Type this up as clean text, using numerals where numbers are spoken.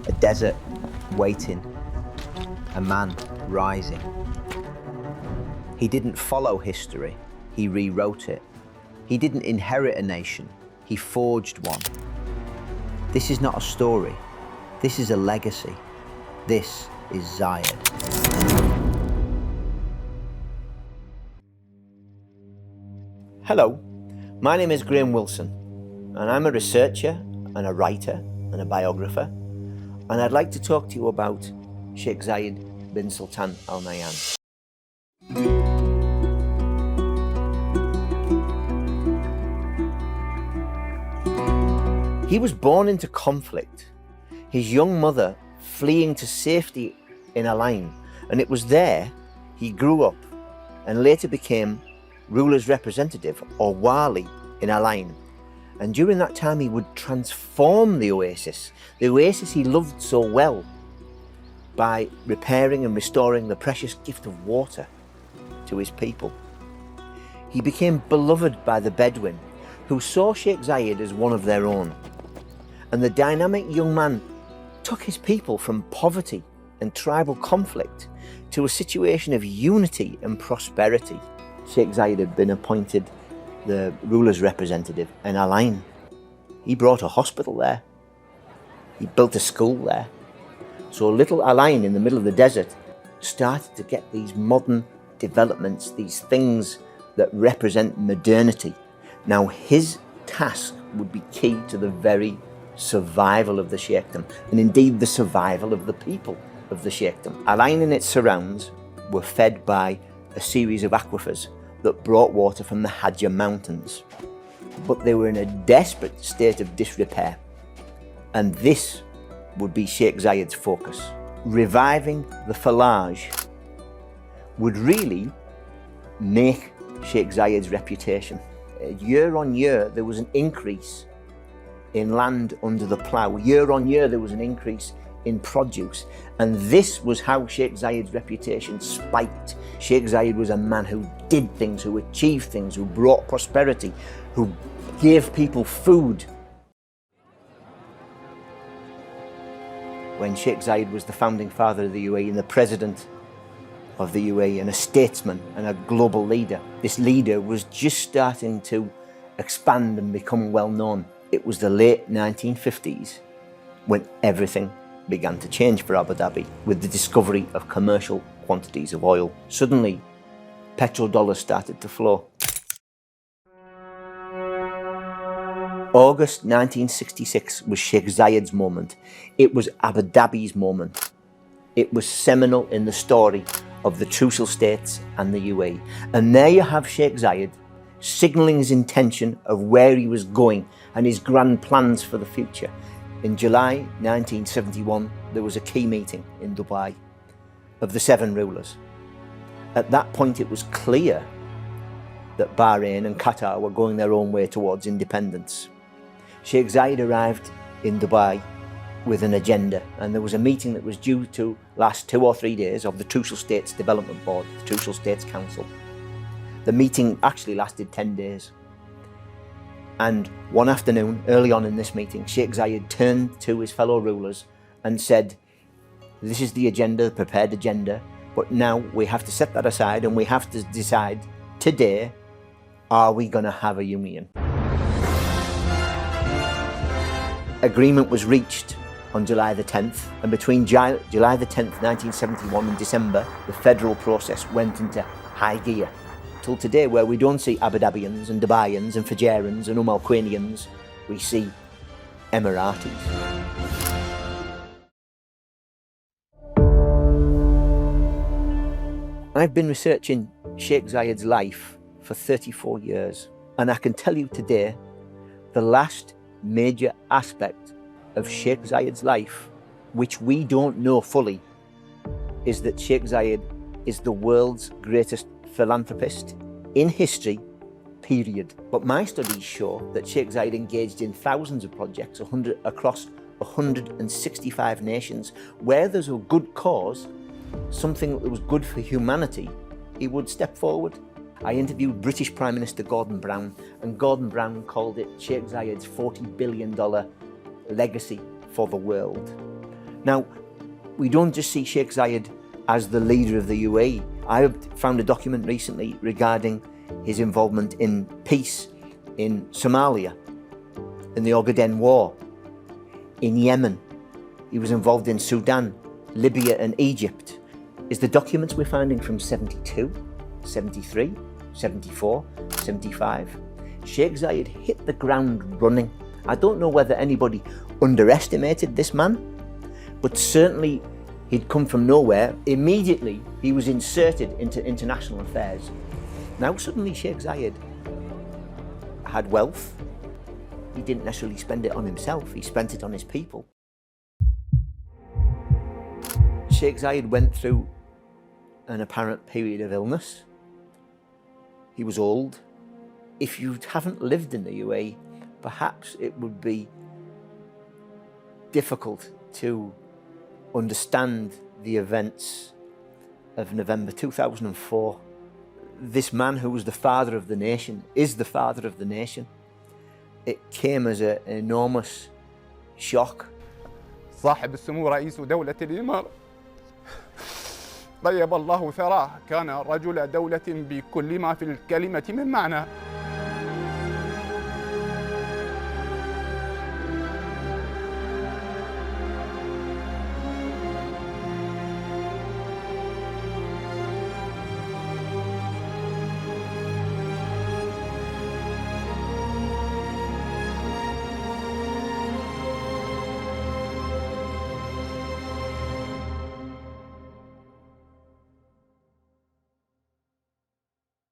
A desert waiting, a man rising. He didn't follow history, he rewrote it. He didn't inherit a nation, he forged one. This is not a story, this is a legacy. This is Zayed. Hello, my name is Graham Wilson, and I'm a researcher and a writer and a biographer, and I'd like to talk to you about Sheikh Zayed bin Sultan Al Nahyan. He was born into conflict, his young mother fleeing to safety in Al Ain, and it was there he grew up and later became ruler's representative, or wali, in Al Ain. And during that time he would transform the oasis he loved so well, by repairing and restoring the precious gift of water to his people. He became beloved by the Bedouin, who saw Sheikh Zayed as one of their own. And the dynamic young man took his people from poverty and tribal conflict to a situation of unity and prosperity. Sheikh Zayed had been appointed the ruler's representative in Al Ain. He brought a hospital there. He built a school there. So little Al Ain in the middle of the desert started to get these modern developments, these things that represent modernity. Now his task would be key to the very survival of the Sheikhdom, and indeed the survival of the people of the Sheikhdom. Al Ain and its surrounds were fed by a series of aquifers that brought water from the Hadja mountains. But they were in a desperate state of disrepair. And this would be Sheikh Zayed's focus. Reviving the Falaj would really make Sheikh Zayed's reputation. Year on year, there was an increase in land under the plough. Year on year, there was an increase in produce. And this was how Sheikh Zayed's reputation spiked. Sheikh Zayed was a man who did things, who achieved things, who brought prosperity, who gave people food. When Sheikh Zayed was the founding father of the UAE and the president of the UAE and a statesman and a global leader, this leader was just starting to expand and become well known. It was the late 1950s when everything began to change for Abu Dhabi with the discovery of commercial quantities of oil. Suddenly, petrodollars started to flow. August 1966 was Sheikh Zayed's moment. It was Abu Dhabi's moment. It was seminal in the story of the Trucial States and the UAE. And there you have Sheikh Zayed signalling his intention of where he was going and his grand plans for the future. In July 1971, there was a key meeting in Dubai of the 7 rulers. At that point, it was clear that Bahrain and Qatar were going their own way towards independence. Sheikh Zayed arrived in Dubai with an agenda, and there was a meeting that was due to last 2 or 3 days of the Trucial States Development Board, the Trucial States Council. The meeting actually lasted 10 days. And one afternoon, early on in this meeting, Sheikh Zayed turned to his fellow rulers and said, this is the agenda, the prepared agenda, but now we have to set that aside and we have to decide today, are we going to have a union? Agreement was reached on July the 10th, and between July the 10th, 1971 and December, the federal process went into high gear. Till today, where we don't see Abu Dhabians and Dubaians and Fujairans and Al Quwainians, we see Emiratis. I've been researching Sheikh Zayed's life for 34 years, and I can tell you today, the last major aspect of Sheikh Zayed's life, which we don't know fully, is that Sheikh Zayed is the world's greatest philanthropist in history, period. But my studies show that Sheikh Zayed engaged in thousands of projects across 165 nations. Where there's a good cause, something that was good for humanity, he would step forward. I interviewed British Prime Minister Gordon Brown, and Gordon Brown called it Sheikh Zayed's $40 billion legacy for the world. Now, we don't just see Sheikh Zayed as the leader of the UAE. I found a document recently regarding his involvement in peace in Somalia, in the Ogaden War, in Yemen. He was involved in Sudan, Libya and Egypt. Is the documents we're finding from 72, 73, 74, 75? Sheikh Zayed hit the ground running. I don't know whether anybody underestimated this man, but certainly he'd come from nowhere. Immediately he was inserted into international affairs. Now suddenly Sheikh Zayed had wealth. He didn't necessarily spend it on himself, he spent it on his people. Sheikh Zayed went through an apparent period of illness. He was old. If you haven't lived in the UAE, perhaps it would be difficult to understand the events of November 2004. This man who was the father of the nation, is the father of the nation. It came as an enormous shock. صاحب السمو رئيس دولة الإمارة طيب الله ثراه، كان رجل دولة بكل ما في الكلمة من معنى.